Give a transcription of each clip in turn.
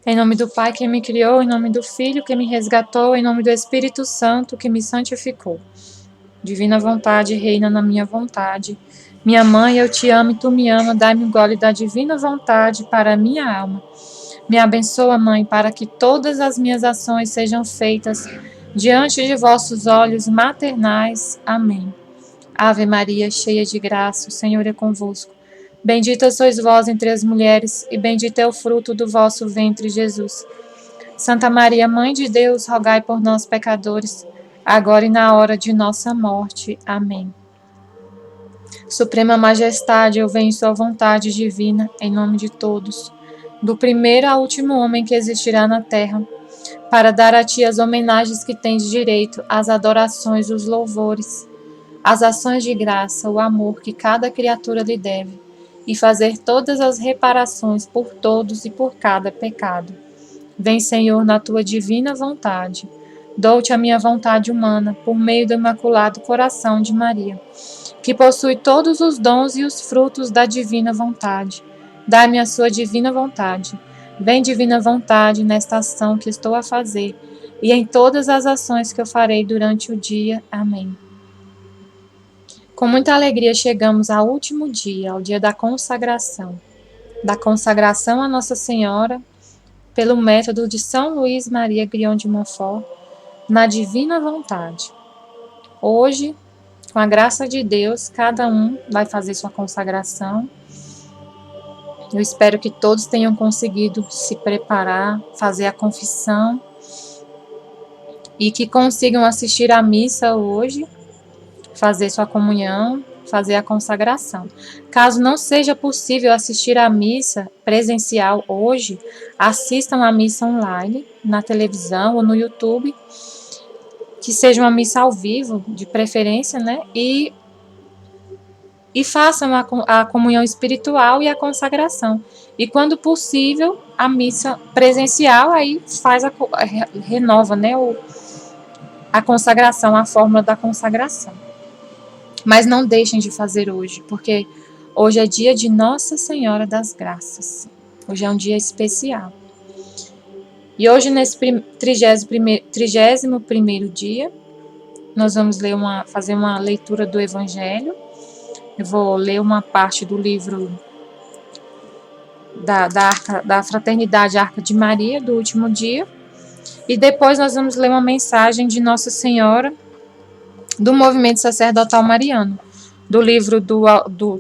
Em nome do Pai que me criou, em nome do Filho que me resgatou, em nome do Espírito Santo que me santificou. Divina vontade reina na minha vontade. Minha mãe, eu te amo e tu me ama, dai-me um gole da divina vontade para a minha alma. Me abençoa, Mãe, para que todas as minhas ações sejam feitas diante de vossos olhos maternais. Amém. Ave Maria, cheia de graça, o Senhor é convosco. Bendita sois vós entre as mulheres, e bendito é o fruto do vosso ventre, Jesus. Santa Maria, Mãe de Deus, rogai por nós, pecadores, agora e na hora de nossa morte. Amém. Suprema Majestade, eu venho em sua vontade divina, em nome de todos, do primeiro ao último homem que existirá na terra, para dar a ti as homenagens que tens direito, as adorações, os louvores, as ações de graça, o amor que cada criatura lhe deve, e fazer todas as reparações por todos e por cada pecado. Vem, Senhor, na tua divina vontade. Dou-te a minha vontade humana, por meio do Imaculado Coração de Maria, que possui todos os dons e os frutos da divina vontade. Dá-me a sua divina vontade. Vem, divina vontade, nesta ação que estou a fazer, e em todas as ações que eu farei durante o dia. Amém. Com muita alegria chegamos ao último dia, ao dia da consagração a Nossa Senhora, pelo método de São Luís Maria Grion de Montfort, na divina vontade. Hoje, com a graça de Deus, cada um vai fazer sua consagração. Eu espero que todos tenham conseguido se preparar, fazer a confissão e que consigam assistir à missa hoje, fazer sua comunhão, fazer a consagração. Caso não seja possível assistir à missa presencial hoje, assistam à missa online, na televisão ou no YouTube, que seja uma missa ao vivo, de preferência, né? E façam a comunhão espiritual e a consagração. E quando possível, a missa presencial, aí renova, né? A consagração, a fórmula da consagração. Mas não deixem de fazer hoje, porque hoje é dia de Nossa Senhora das Graças. Hoje é um dia especial. E hoje, nesse 31º dia, nós vamos fazer uma leitura do Evangelho. Eu vou ler uma parte do livro da Fraternidade Arca de Maria, do último dia. E depois nós vamos ler uma mensagem de Nossa Senhora do Movimento Sacerdotal Mariano, do livro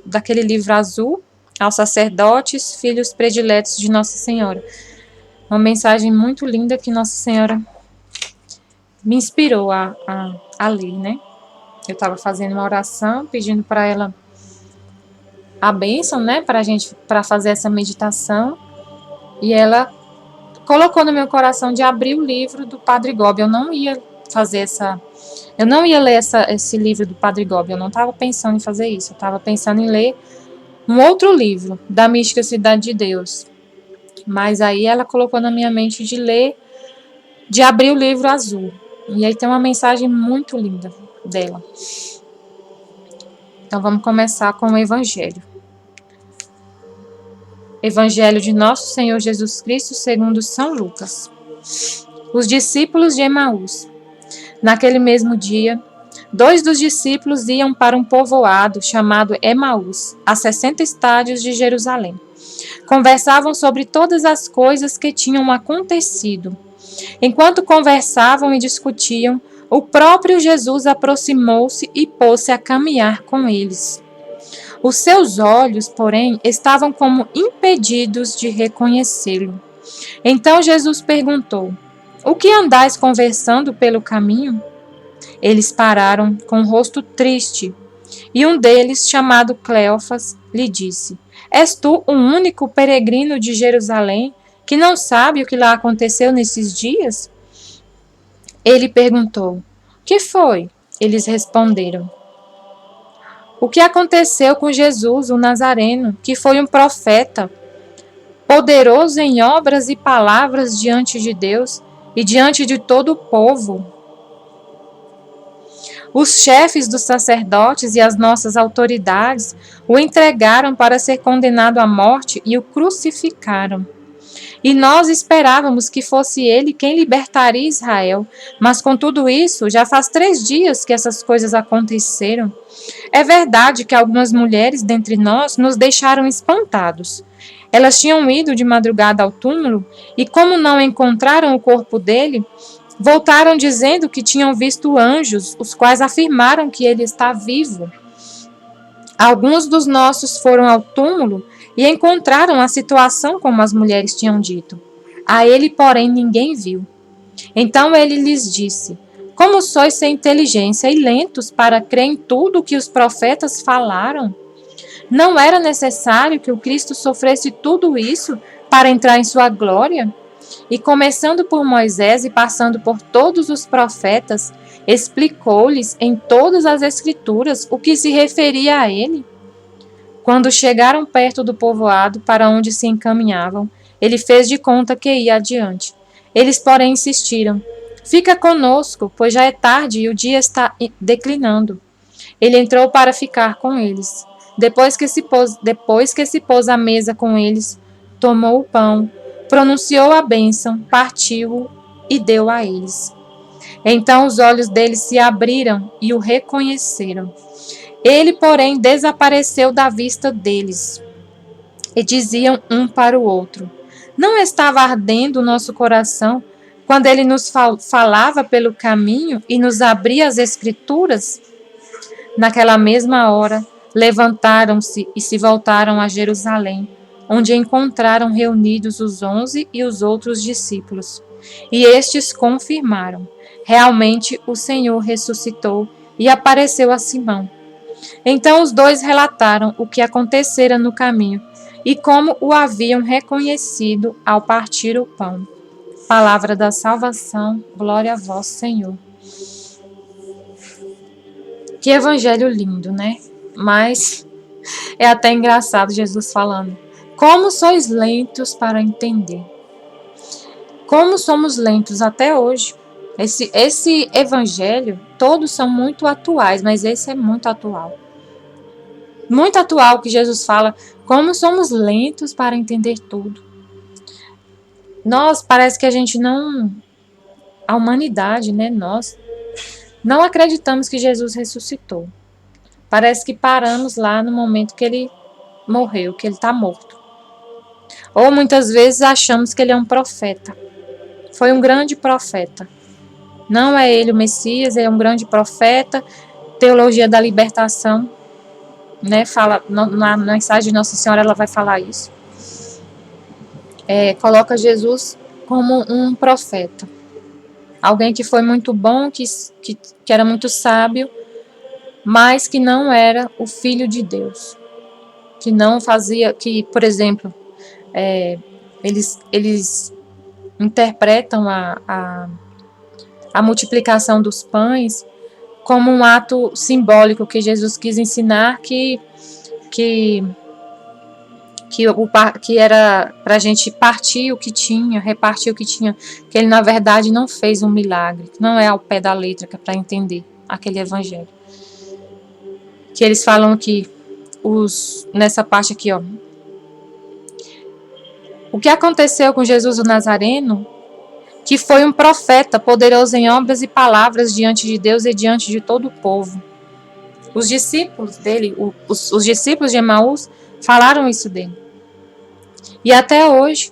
daquele livro azul, aos sacerdotes, filhos prediletos de Nossa Senhora. Uma mensagem muito linda que Nossa Senhora me inspirou a ler, né? Eu estava fazendo uma oração, pedindo para ela a bênção, né? Para fazer essa meditação. E ela colocou no meu coração de abrir o livro do Padre Gobi. Eu não ia ler esse livro do Padre Gobi. Eu não estava pensando em fazer isso. Eu estava pensando em ler um outro livro, da Mística Cidade de Deus. Mas aí ela colocou na minha mente de abrir o livro azul. E aí tem uma mensagem muito linda dela. Então vamos começar com o Evangelho. Evangelho de Nosso Senhor Jesus Cristo segundo São Lucas. Os discípulos de Emaús. Naquele mesmo dia, 2 dos discípulos iam para um povoado chamado Emaús, a 60 estádios de Jerusalém. Conversavam sobre todas as coisas que tinham acontecido. Enquanto conversavam e discutiam, o próprio Jesus aproximou-se e pôs-se a caminhar com eles. Os seus olhos, porém, estavam como impedidos de reconhecê-lo. Então Jesus perguntou: "O que andais conversando pelo caminho?" Eles pararam com o rosto triste, e um deles, chamado Cleofas, lhe disse: "És tu o único peregrino de Jerusalém que não sabe o que lá aconteceu nesses dias?" Ele perguntou: "Que foi?" Eles responderam: "O que aconteceu com Jesus, o Nazareno, que foi um profeta, poderoso em obras e palavras diante de Deus e diante de todo o povo. Os chefes dos sacerdotes e as nossas autoridades o entregaram para ser condenado à morte e o crucificaram. E nós esperávamos que fosse ele quem libertaria Israel. Mas com tudo isso, já faz 3 dias que essas coisas aconteceram. É verdade que algumas mulheres dentre nós nos deixaram espantados. Elas tinham ido de madrugada ao túmulo e, como não encontraram o corpo dele, voltaram dizendo que tinham visto anjos, os quais afirmaram que ele está vivo. Alguns dos nossos foram ao túmulo e encontraram a situação como as mulheres tinham dito. A ele, porém, ninguém viu. Então ele lhes disse: Como sois sem inteligência e lentos para crer em tudo o que os profetas falaram? Não era necessário que o Cristo sofresse tudo isso para entrar em sua glória? E começando por Moisés e passando por todos os profetas, explicou-lhes em todas as Escrituras o que se referia a ele. Quando chegaram perto do povoado para onde se encaminhavam, ele fez de conta que ia adiante. Eles, porém, insistiram: Fica conosco, pois já é tarde e o dia está declinando. Ele entrou para ficar com eles. Depois que se pôs à mesa com eles, tomou o pão, pronunciou a bênção, partiu-o e deu a eles. Então os olhos deles se abriram e o reconheceram. Ele, porém, desapareceu da vista deles. E diziam um para o outro: Não estava ardendo o nosso coração quando ele nos falava pelo caminho e nos abria as Escrituras? Naquela mesma hora, levantaram-se e se voltaram a Jerusalém, onde encontraram reunidos os 11 e os outros discípulos. E estes confirmaram: realmente o Senhor ressuscitou e apareceu a Simão. Então os dois relataram o que acontecera no caminho e como o haviam reconhecido ao partir o pão. Palavra da salvação, glória a vós, Senhor. Que evangelho lindo, né? Mas é até engraçado Jesus falando: Como sois lentos para entender. Como somos lentos até hoje. Esse evangelho, todos são muito atuais, mas esse é muito atual. Muito atual que Jesus fala: Como somos lentos para entender tudo. Nós, parece que a gente não... A humanidade, né? Nós não acreditamos que Jesus ressuscitou. Parece que paramos lá no momento que ele morreu, que ele está morto. Ou muitas vezes achamos que ele é um profeta. Foi um grande profeta. Não é ele o Messias, ele é um grande profeta. Teologia da libertação, né? Fala, na mensagem de Nossa Senhora ela vai falar isso. Coloca Jesus como um profeta. Alguém que foi muito bom, que era muito sábio, mas que não era o Filho de Deus. Que não fazia, que, por exemplo, eles interpretam a multiplicação dos pães como um ato simbólico que Jesus quis ensinar que era para a gente partir o que tinha, repartir o que tinha, que ele na verdade não fez um milagre, não é ao pé da letra que é para entender aquele evangelho. Que eles falam que nessa parte aqui, ó, o que aconteceu com Jesus o Nazareno, que foi um profeta poderoso em obras e palavras diante de Deus e diante de todo o povo. Os discípulos dele, os discípulos de Emaús, falaram isso dele. E até hoje,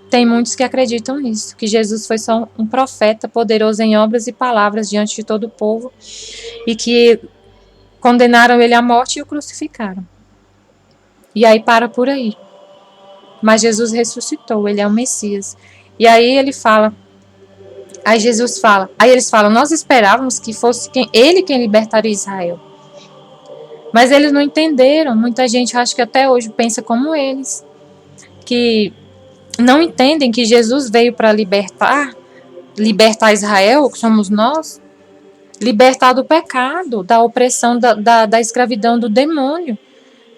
tem muitos que acreditam nisso, que Jesus foi só um profeta poderoso em obras e palavras diante de todo o povo, e que condenaram ele à morte e o crucificaram. E aí para por aí. Mas Jesus ressuscitou, ele é o Messias. E aí ele fala, aí eles falam: Nós esperávamos que fosse ele quem libertaria Israel. Mas eles não entenderam. Muita gente acha que até hoje pensa como eles, que não entendem que Jesus veio para libertar Israel, que somos nós, libertar do pecado, da opressão, da escravidão do demônio.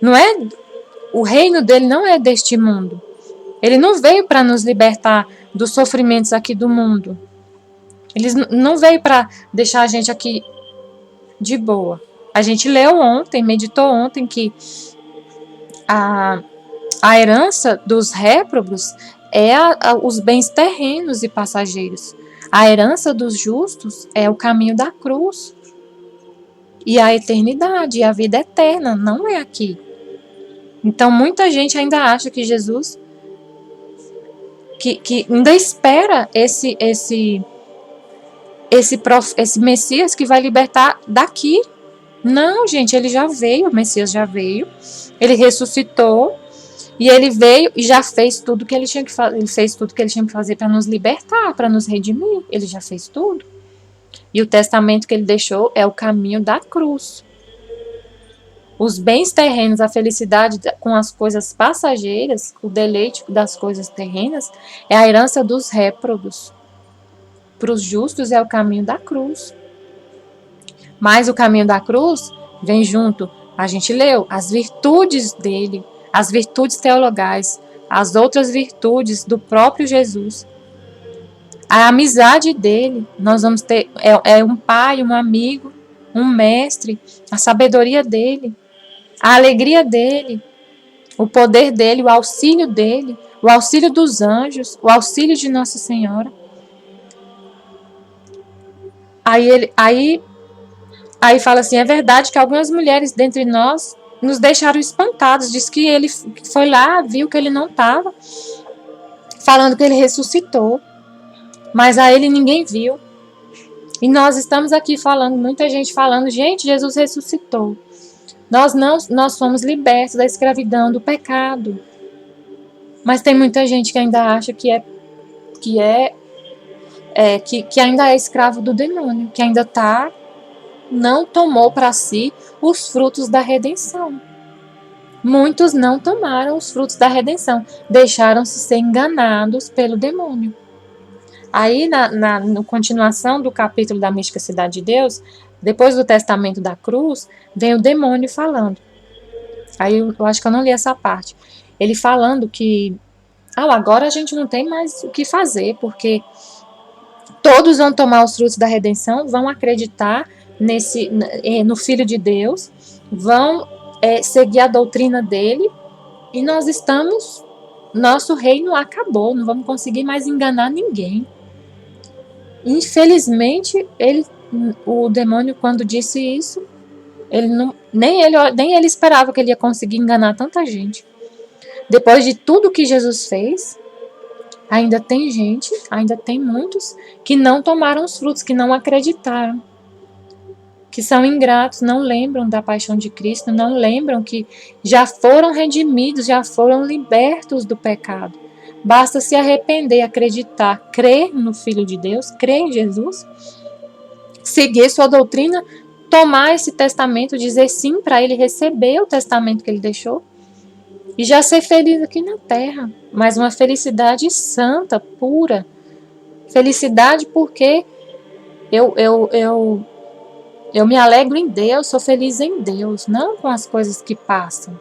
Não é, o reino dele não é deste mundo. Ele não veio para nos libertar dos sofrimentos aqui do mundo. Ele não veio para deixar a gente aqui de boa. A gente leu ontem, meditou ontem que a herança dos réprobos os bens terrenos e passageiros. A herança dos justos é o caminho da cruz. E a eternidade, e a vida eterna, não é aqui. Então, muita gente ainda acha que Jesus, que ainda espera esse Messias que vai libertar daqui. Não, gente, ele já veio, o Messias já veio, ele ressuscitou, e ele veio e já fez tudo que ele tinha que fazer. Ele fez tudo que ele tinha que fazer para nos libertar, para nos redimir. Ele já fez tudo. E o testamento que ele deixou é o caminho da cruz. Os bens terrenos, a felicidade com as coisas passageiras, o deleite das coisas terrenas, é a herança dos réprobos. Para os justos é o caminho da cruz. Mas o caminho da cruz vem junto, a gente leu, as virtudes dele, as virtudes teologais, as outras virtudes do próprio Jesus. A amizade dele, nós vamos ter, é um pai, um amigo, um mestre, a sabedoria dele, a alegria dele, o poder dele, o auxílio dos anjos, o auxílio de Nossa Senhora. Aí fala assim, é verdade que algumas mulheres dentre nós nos deixaram espantados, diz que ele foi lá, viu que ele não estava, falando que ele ressuscitou, mas a ele ninguém viu. E nós estamos aqui falando, muita gente falando, gente, Jesus ressuscitou. Nós fomos libertos da escravidão, do pecado. Mas tem muita gente que ainda acha que ainda é escravo do demônio, que ainda não tomou para si os frutos da redenção. Muitos não tomaram os frutos da redenção, deixaram-se ser enganados pelo demônio. Aí, na continuação do capítulo da Mística Cidade de Deus, depois do testamento da cruz, vem o demônio falando. Aí eu acho que eu não li essa parte. Ele falando que agora a gente não tem mais o que fazer, porque todos vão tomar os frutos da redenção, vão acreditar no Filho de Deus, vão seguir a doutrina dele, e nosso reino acabou, não vamos conseguir mais enganar ninguém. Infelizmente, o demônio, quando disse isso, nem ele esperava que ele ia conseguir enganar tanta gente. Depois de tudo que Jesus fez, ainda tem muitos que não tomaram os frutos, que não acreditaram, que são ingratos, não lembram da paixão de Cristo, não lembram que já foram redimidos, já foram libertos do pecado. Basta se arrepender, acreditar, crer no Filho de Deus, crer em Jesus, seguir sua doutrina, tomar esse testamento, dizer sim para ele, receber o testamento que ele deixou e já ser feliz aqui na terra. Mas uma felicidade santa, pura. Felicidade porque eu me alegro em Deus, sou feliz em Deus, não com as coisas que passam.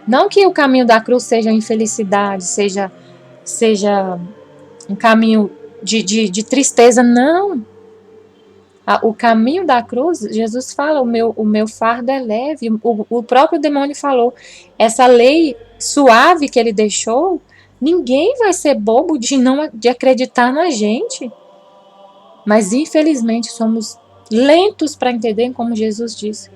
Não que o caminho da cruz seja infelicidade, seja um caminho de tristeza, não. O caminho da cruz, Jesus fala, o meu fardo é leve. O próprio demônio falou, essa lei suave que ele deixou, ninguém vai ser bobo de acreditar na gente. Mas infelizmente somos lentos para entender, como Jesus disse.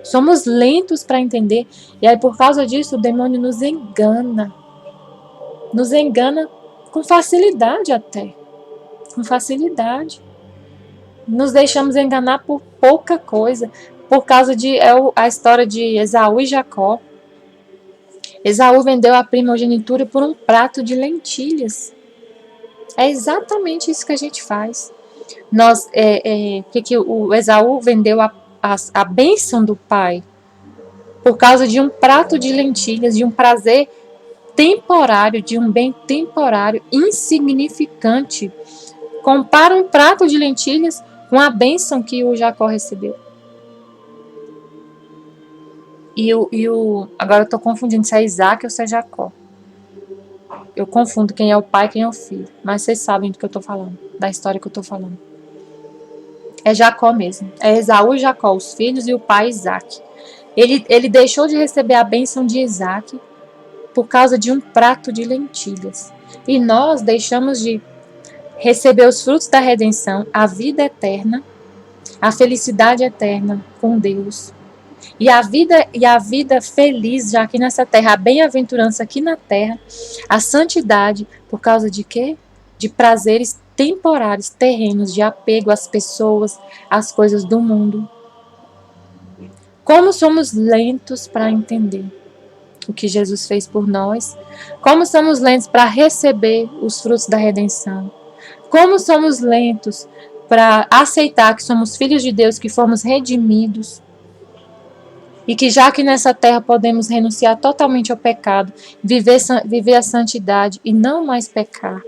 Somos lentos para entender, e aí por causa disso o demônio nos engana com facilidade até, com facilidade. Nos deixamos enganar por pouca coisa, por causa a história de Esaú e Jacó. Esaú vendeu a primogenitura por um prato de lentilhas. É exatamente isso que a gente faz. O Esaú vendeu a bênção do pai por causa de um prato de lentilhas, de um prazer temporário, de um bem temporário, insignificante. Compara um prato de lentilhas com a bênção que o Jacó recebeu. Agora eu estou confundindo se é Isaac ou se é Jacó. Eu confundo quem é o pai e quem é o filho. Mas vocês sabem do que eu estou falando, da história que eu estou falando. É Jacó mesmo. É Esaú e Jacó, os filhos, e o pai Isaac. Ele deixou de receber a bênção de Isaac por causa de um prato de lentilhas. E nós deixamos de receber os frutos da redenção, a vida eterna, a felicidade eterna com Deus. E a vida feliz já aqui nessa terra, a bem-aventurança aqui na terra, a santidade, por causa de quê? De prazeres temporários, terrenos, de apego às pessoas, às coisas do mundo. Como somos lentos para entender o que Jesus fez por nós, como somos lentos para receber os frutos da redenção, como somos lentos para aceitar que somos filhos de Deus, que fomos redimidos, e que já que nessa terra podemos renunciar totalmente ao pecado, viver a santidade e não mais pecar.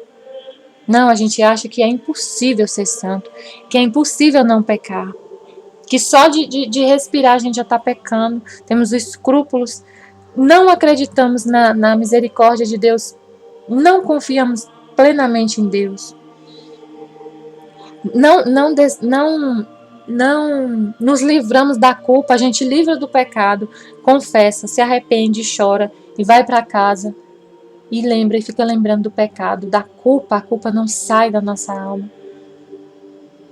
Não, a gente acha que é impossível ser santo, que é impossível não pecar, que só de respirar a gente já está pecando, temos escrúpulos, não acreditamos na misericórdia de Deus, não confiamos plenamente em Deus, não nos livramos da culpa, a gente livra do pecado, confessa, se arrepende, chora e vai para casa e lembra e fica lembrando do pecado, da culpa, a culpa não sai da nossa alma.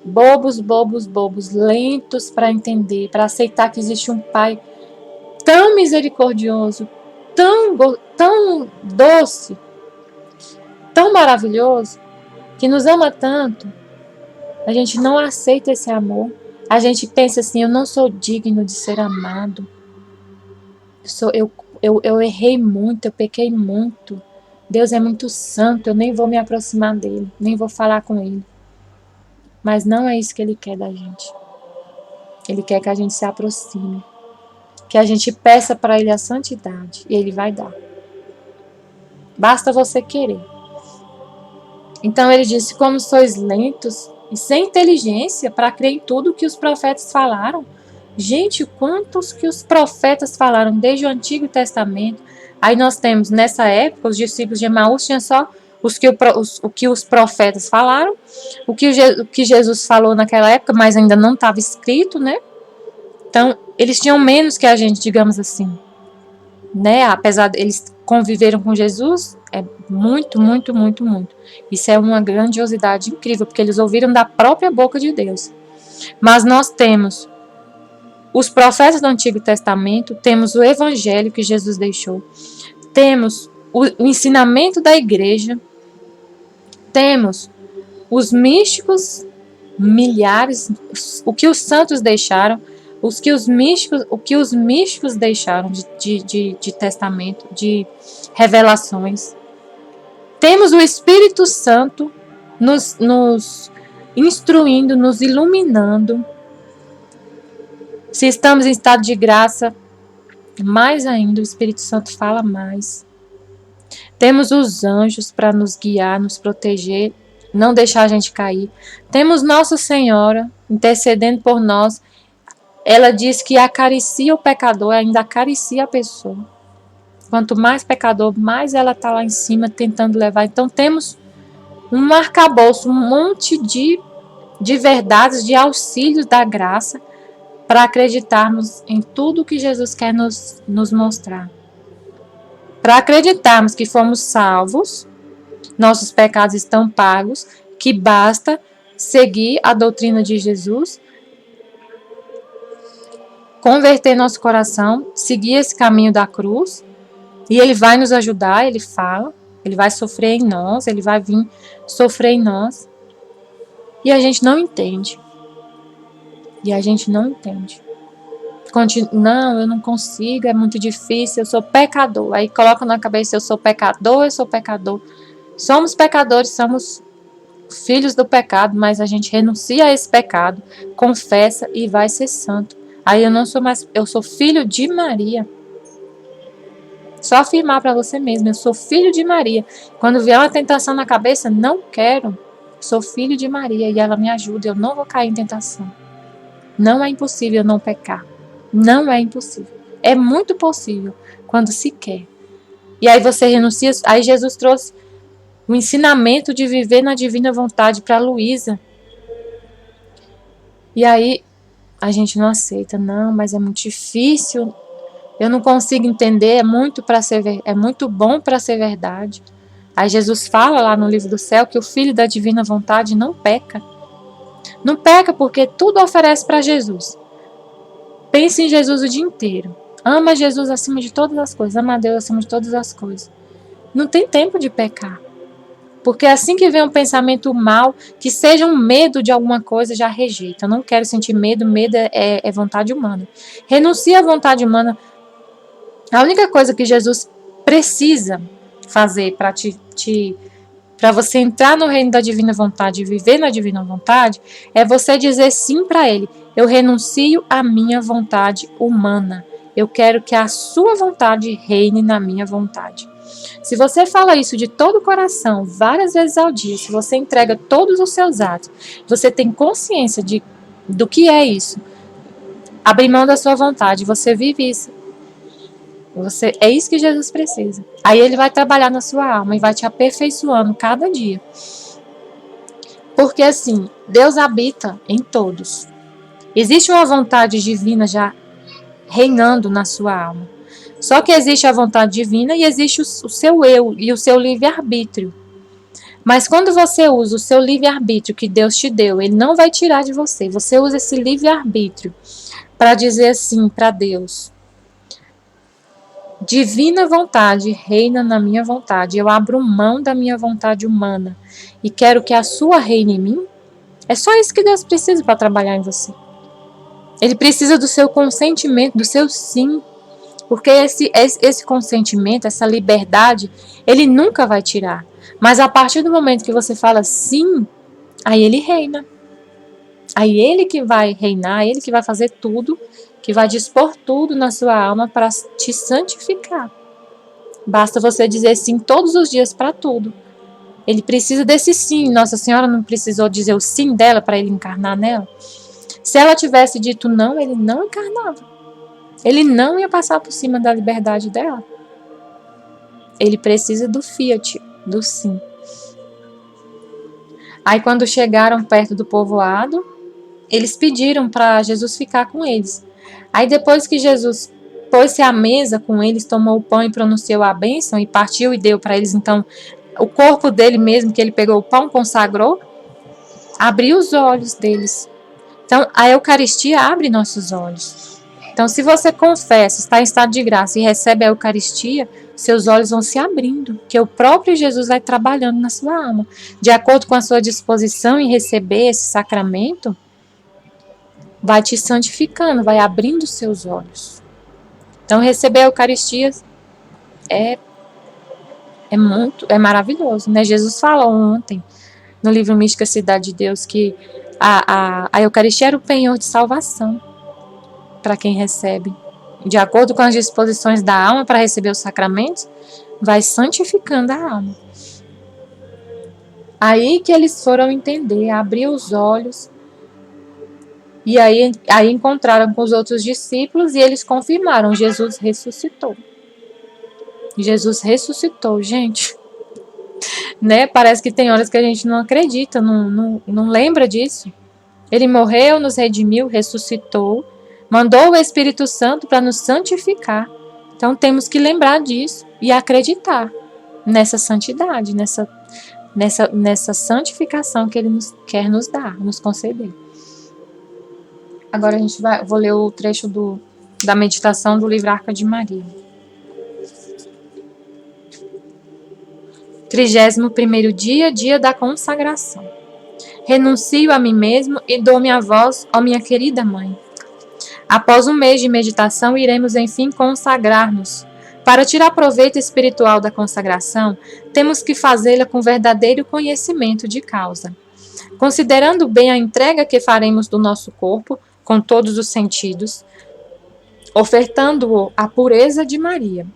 Bobos, bobos, bobos, lentos para entender, para aceitar que existe um Pai tão misericordioso, tão doce, tão maravilhoso, que nos ama tanto. A gente não aceita esse amor. A gente pensa assim, eu não sou digno de ser amado. Eu errei muito, eu pequei muito. Deus é muito santo, eu nem vou me aproximar dele, nem vou falar com ele. Mas não é isso que ele quer da gente. Ele quer que a gente se aproxime, que a gente peça para ele a santidade, e ele vai dar. Basta você querer. Então ele disse, como sois lentos e sem inteligência para crer em tudo que os profetas falaram. Gente, quantos que os profetas falaram desde o Antigo Testamento. Aí nós temos, nessa época, os discípulos de Emaús tinham só o que os profetas falaram, o que Jesus falou naquela época, mas ainda não estava escrito, né? Então, eles tinham menos que a gente, digamos assim, né? Apesar de eles conviveram com Jesus, é muito, muito, muito, muito. Isso é uma grandiosidade incrível, porque eles ouviram da própria boca de Deus. Mas nós temos os profetas do Antigo Testamento, temos o Evangelho que Jesus deixou, temos o ensinamento da igreja, temos os místicos, milhares, o que os santos deixaram, o que os místicos deixaram de testamento, de revelações. Temos o Espírito Santo nos instruindo, nos iluminando. Se estamos em estado de graça, mais ainda o Espírito Santo fala mais. Temos os anjos para nos guiar, nos proteger, não deixar a gente cair. Temos Nossa Senhora intercedendo por nós. Ela diz que acaricia o pecador, ainda acaricia a pessoa. Quanto mais pecador, mais ela está lá em cima tentando levar. Então temos um arcabouço, um monte de verdades, de auxílios da graça para acreditarmos em tudo que Jesus quer nos mostrar. Para acreditarmos que fomos salvos, nossos pecados estão pagos, que basta seguir a doutrina de Jesus, converter nosso coração, seguir esse caminho da cruz, e ele vai nos ajudar, ele fala, ele vai sofrer em nós, ele vai vir sofrer em nós, e a gente não entende. Não, eu não consigo, é muito difícil, eu sou pecador. Aí coloca na cabeça, eu sou pecador. Somos pecadores, somos filhos do pecado, mas a gente renuncia a esse pecado, confessa e vai ser santo. Aí eu não sou mais, eu sou filho de Maria. Só afirmar para você mesmo, eu sou filho de Maria. Quando vier uma tentação na cabeça, não quero. Sou filho de Maria e ela me ajuda, eu não vou cair em tentação. Não é impossível não pecar. Não é impossível. É muito possível quando se quer. E aí você renuncia. Aí Jesus trouxe o ensinamento de viver na divina vontade para Luísa. E aí a gente não aceita. Não, mas é muito difícil. eu não consigo entender, é muito bom para ser verdade. Aí Jesus fala lá no livro do céu que o Filho da Divina Vontade não peca. Não peca porque tudo oferece para Jesus. Pense em Jesus o dia inteiro. Ama Jesus acima de todas as coisas. Ama a Deus acima de todas as coisas. Não tem tempo de pecar. Porque assim que vem um pensamento mal, que seja um medo de alguma coisa, já rejeita. Eu não quero sentir medo. Medo é vontade humana. Renuncia à vontade humana. A única coisa que Jesus precisa fazer para você entrar no reino da divina vontade e viver na divina vontade, é você dizer sim para ele. Eu renuncio à minha vontade humana. Eu quero que a sua vontade reine na minha vontade. Se você fala isso de todo o coração, várias vezes ao dia, se você entrega todos os seus atos, você tem consciência do que é isso, abrir mão da sua vontade, você vive isso. É isso que Jesus precisa. Aí ele vai trabalhar na sua alma e vai te aperfeiçoando cada dia. Porque assim, Deus habita em todos. Existe uma vontade divina já reinando na sua alma. Só que existe a vontade divina e existe o seu eu e o seu livre-arbítrio. Mas quando você usa o seu livre-arbítrio que Deus te deu, ele não vai tirar de você. Você usa esse livre-arbítrio para dizer assim para Deus: divina vontade reina na minha vontade. Eu abro mão da minha vontade humana e quero que a sua reine em mim. É só isso que Deus precisa para trabalhar em você. Ele precisa do seu consentimento, do seu sim. Porque esse consentimento, essa liberdade, ele nunca vai tirar. Mas a partir do momento que você fala sim, aí ele reina. Aí ele que vai reinar, ele que vai fazer tudo, que vai dispor tudo na sua alma para te santificar. Basta você dizer sim todos os dias para tudo. Ele precisa desse sim. Nossa Senhora não precisou dizer o sim dela para ele encarnar nela. Se ela tivesse dito não, ele não encarnava. Ele não ia passar por cima da liberdade dela. Ele precisa do fiat, do sim. Aí quando chegaram perto do povoado, eles pediram para Jesus ficar com eles. Aí depois que Jesus pôs-se à mesa com eles, tomou o pão e pronunciou a bênção e partiu e deu para eles, então, o corpo dele mesmo, que ele pegou o pão, consagrou, abriu os olhos deles. Então, a Eucaristia abre nossos olhos. Então, se você confessa, está em estado de graça e recebe a Eucaristia, seus olhos vão se abrindo, que o próprio Jesus vai trabalhando na sua alma. De acordo com a sua disposição em receber esse sacramento, vai te santificando, vai abrindo seus olhos. Então, receber a Eucaristia é maravilhoso, né? Jesus falou ontem, no livro Mística Cidade de Deus, que a Eucaristia era o penhor de salvação para quem recebe. De acordo com as disposições da alma para receber os sacramentos, vai santificando a alma. Aí que eles foram entender, abrir os olhos, e aí encontraram com os outros discípulos e eles confirmaram: Jesus ressuscitou. Jesus ressuscitou, gente. Né? Parece que tem horas que a gente não acredita, não lembra disso. Ele morreu, nos redimiu, ressuscitou, mandou o Espírito Santo para nos santificar. Então temos que lembrar disso e acreditar nessa santidade, nessa santificação que ele quer nos dar, nos conceder. Agora vou ler o trecho da meditação do livro Arca de Maria. 31º dia, dia da consagração. Renuncio a mim mesmo e dou-me a vós, ó minha querida mãe. Após um mês de meditação, iremos enfim consagrar-nos. Para tirar proveito espiritual da consagração, temos que fazê-la com verdadeiro conhecimento de causa. Considerando bem a entrega que faremos do nosso corpo, com todos os sentidos, ofertando-o à pureza de Maria,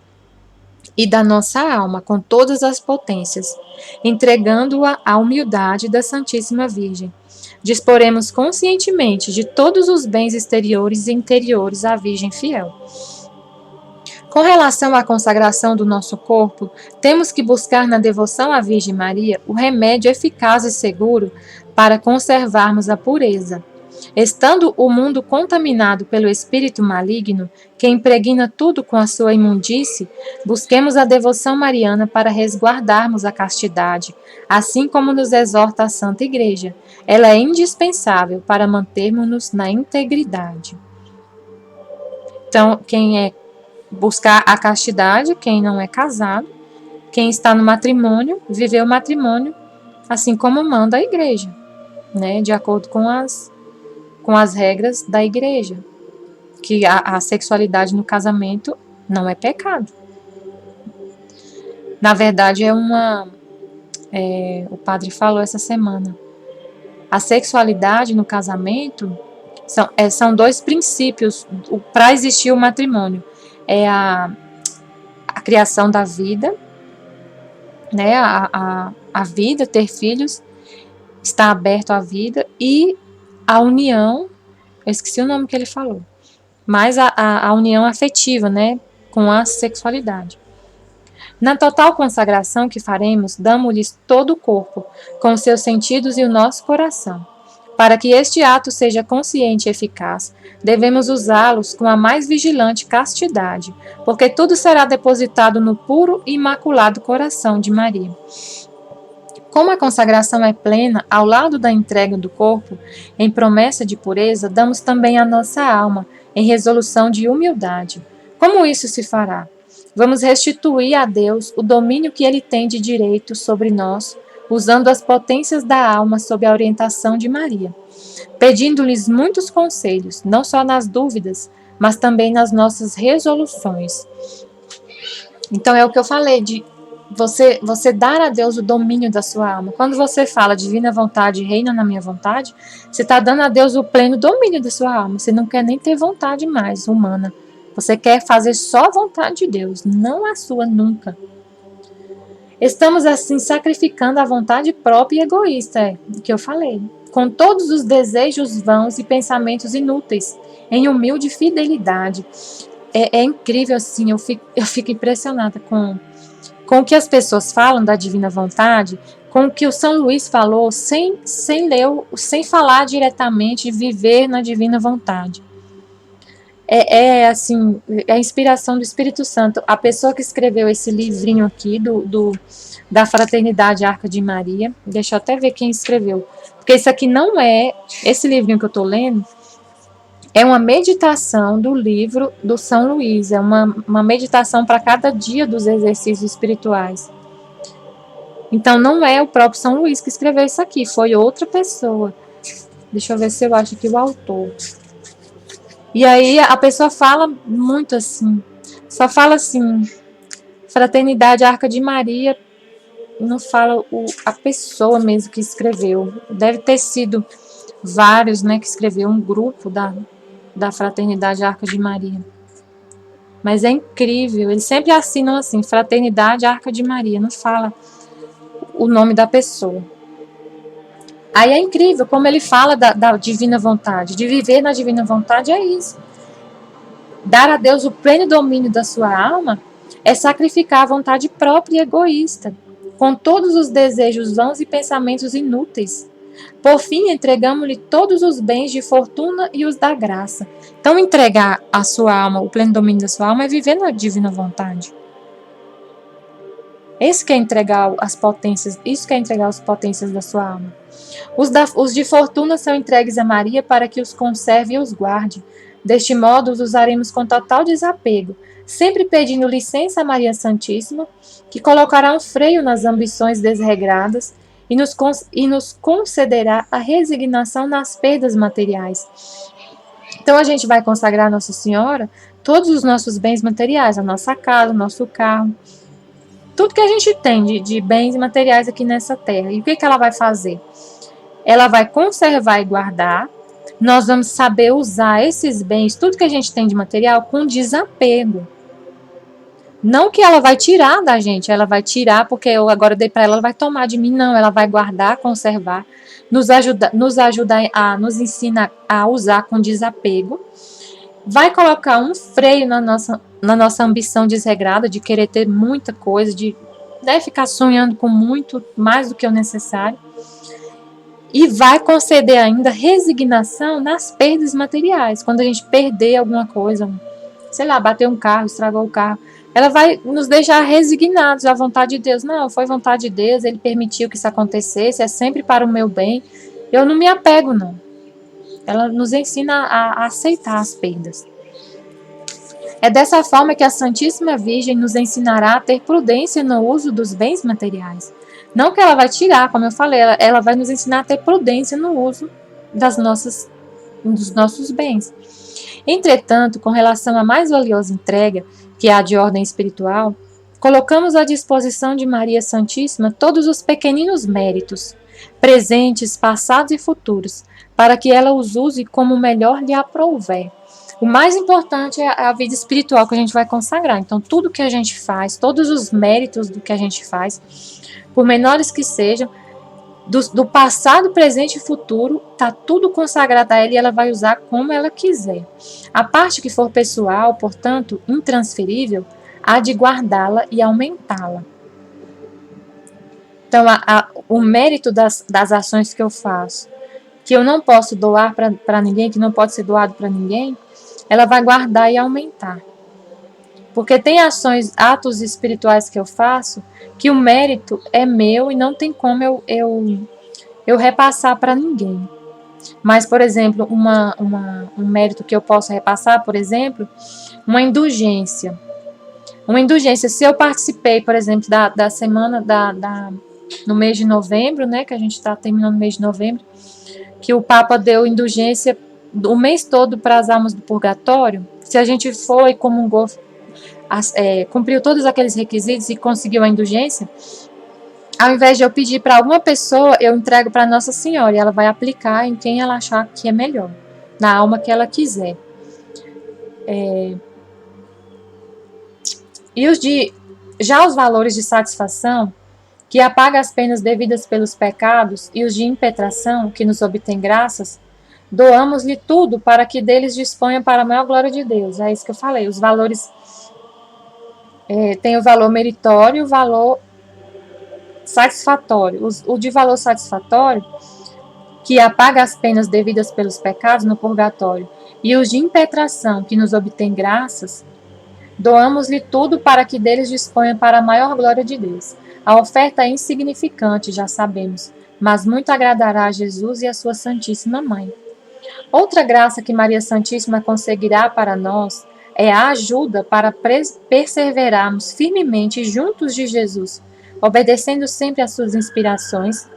e da nossa alma, com todas as potências, entregando-a à humildade da Santíssima Virgem. Disporemos conscientemente de todos os bens exteriores e interiores à Virgem fiel. Com relação à consagração do nosso corpo, temos que buscar na devoção à Virgem Maria o remédio eficaz e seguro para conservarmos a pureza. Estando o mundo contaminado pelo espírito maligno, que impregna tudo com a sua imundície, busquemos a devoção mariana para resguardarmos a castidade, assim como nos exorta a Santa Igreja. Ela é indispensável para mantermos-nos na integridade. Então, quem é buscar a castidade, quem não é casado, quem está no matrimônio, viver o matrimônio assim como manda a Igreja, né? De acordo com as regras da Igreja, que a sexualidade no casamento não é pecado. Na verdade, o padre falou essa semana, a sexualidade no casamento são dois princípios para existir o matrimônio. É a criação da vida, né? A vida, ter filhos, estar aberto à vida, e a união, eu esqueci o nome que ele falou, mas a união afetiva, né? Com a sexualidade. Na total consagração que faremos, damos-lhes todo o corpo, com os seus sentidos e o nosso coração. Para que este ato seja consciente e eficaz, devemos usá-los com a mais vigilante castidade, porque tudo será depositado no puro e imaculado coração de Maria. Como a consagração é plena, ao lado da entrega do corpo, em promessa de pureza, damos também a nossa alma, em resolução de humildade. Como isso se fará? Vamos restituir a Deus o domínio que Ele tem de direito sobre nós, usando as potências da alma sob a orientação de Maria, pedindo-lhes muitos conselhos, não só nas dúvidas, mas também nas nossas resoluções. Então é o que eu falei, de você dar a Deus o domínio da sua alma. Quando você fala divina vontade, reina na minha vontade, você está dando a Deus o pleno domínio da sua alma. Você não quer nem ter vontade mais humana. Você quer fazer só a vontade de Deus, não a sua nunca. Estamos assim sacrificando a vontade própria e egoísta, que eu falei, com todos os desejos vãos e pensamentos inúteis, em humilde fidelidade. É incrível, assim, eu fico impressionada com o que as pessoas falam da divina vontade, com o que o São Luís falou, sem falar diretamente, viver na divina vontade. Assim, é a inspiração do Espírito Santo. A pessoa que escreveu esse livrinho aqui, da Fraternidade Arca de Maria, deixa eu até ver quem escreveu, porque isso aqui não é, esse livrinho que eu estou lendo, é uma meditação do livro do São Luís, é uma meditação para cada dia dos exercícios espirituais. Então não é o próprio São Luís que escreveu isso aqui, foi outra pessoa. Deixa eu ver se eu acho aqui o autor. E aí a pessoa fala muito assim, só fala assim, Fraternidade Arca de Maria, não fala a pessoa mesmo que escreveu. Deve ter sido vários, né, que escreveu, um grupo da Fraternidade Arca de Maria. Mas é incrível, eles sempre assinam assim, Fraternidade Arca de Maria, não fala o nome da pessoa. Aí é incrível como ele fala da divina vontade, de viver na divina vontade é isso. Dar a Deus o pleno domínio da sua alma é sacrificar a vontade própria e egoísta, com todos os desejos vãos e pensamentos inúteis. Por fim, entregamos-lhe todos os bens de fortuna e os da graça. Então, entregar a sua alma, o pleno domínio da sua alma, é viver na divina vontade. Isso que é entregar as potências da sua alma. Os de fortuna são entregues a Maria para que os conserve e os guarde. Deste modo, os usaremos com total desapego, sempre pedindo licença a Maria Santíssima, que colocará um freio nas ambições desregradas e nos concederá a resignação nas perdas materiais. Então, a gente vai consagrar a Nossa Senhora todos os nossos bens materiais, a nossa casa, o nosso carro, tudo que a gente tem de bens materiais aqui nessa terra. E o que ela vai fazer? Ela vai conservar e guardar. Nós vamos saber usar esses bens, tudo que a gente tem de material, com desapego. Não que ela vai tirar da gente, ela vai tirar porque eu agora dei para ela, ela vai tomar de mim. Não, ela vai guardar, conservar, nos ensina a usar com desapego. Vai colocar um freio na nossa ambição desregrada de querer ter muita coisa, de ficar sonhando com muito mais do que o necessário. E vai conceder ainda resignação nas perdas materiais. Quando a gente perder alguma coisa, sei lá, bateu um carro, estragou o carro, ela vai nos deixar resignados à vontade de Deus. Não, foi vontade de Deus, Ele permitiu que isso acontecesse, é sempre para o meu bem. Eu não me apego, não. Ela nos ensina a aceitar as perdas. É dessa forma que a Santíssima Virgem nos ensinará a ter prudência no uso dos bens materiais. Não que ela vai tirar, como eu falei, ela vai nos ensinar a ter prudência no uso dos nossos bens. Entretanto, com relação à mais valiosa entrega, que é a de ordem espiritual, colocamos à disposição de Maria Santíssima todos os pequeninos méritos, presentes, passados e futuros, para que ela os use como melhor lhe aprouver. O mais importante é a vida espiritual que a gente vai consagrar. Então, tudo que a gente faz, todos os méritos do que a gente faz, por menores que sejam, do passado, presente e futuro, tá tudo consagrado a ela e ela vai usar como ela quiser. A parte que for pessoal, portanto, intransferível, há de guardá-la e aumentá-la. Então, o mérito das ações que eu faço, que eu não posso doar para ninguém, que não pode ser doado para ninguém, ela vai guardar e aumentar. Porque tem atos espirituais que eu faço, que o mérito é meu e não tem como eu repassar para ninguém. Mas, por exemplo, um mérito que eu posso repassar, por exemplo, uma indulgência. Uma indulgência, se eu participei, por exemplo, da semana no mês de novembro, né, que a gente está terminando o mês de novembro, que o Papa deu indulgência o mês todo para as almas do purgatório, se a gente foi, comungou, cumpriu todos aqueles requisitos e conseguiu a indulgência, ao invés de eu pedir para alguma pessoa, eu entrego para Nossa Senhora e ela vai aplicar em quem ela achar que é melhor, na alma que ela quiser. Já os valores de satisfação, que apaga as penas devidas pelos pecados, e os de impetração, que nos obtém graças, doamos-lhe tudo para que deles disponha para a maior glória de Deus. É isso que eu falei. Os valores tem o valor meritório e o valor satisfatório. O de valor satisfatório, que apaga as penas devidas pelos pecados no purgatório, e os de impetração, que nos obtém graças, doamos-lhe tudo para que deles disponha para a maior glória de Deus. A oferta é insignificante, já sabemos, mas muito agradará a Jesus e a sua Santíssima Mãe. Outra graça que Maria Santíssima conseguirá para nós é a ajuda para perseverarmos firmemente juntos de Jesus, obedecendo sempre às suas inspirações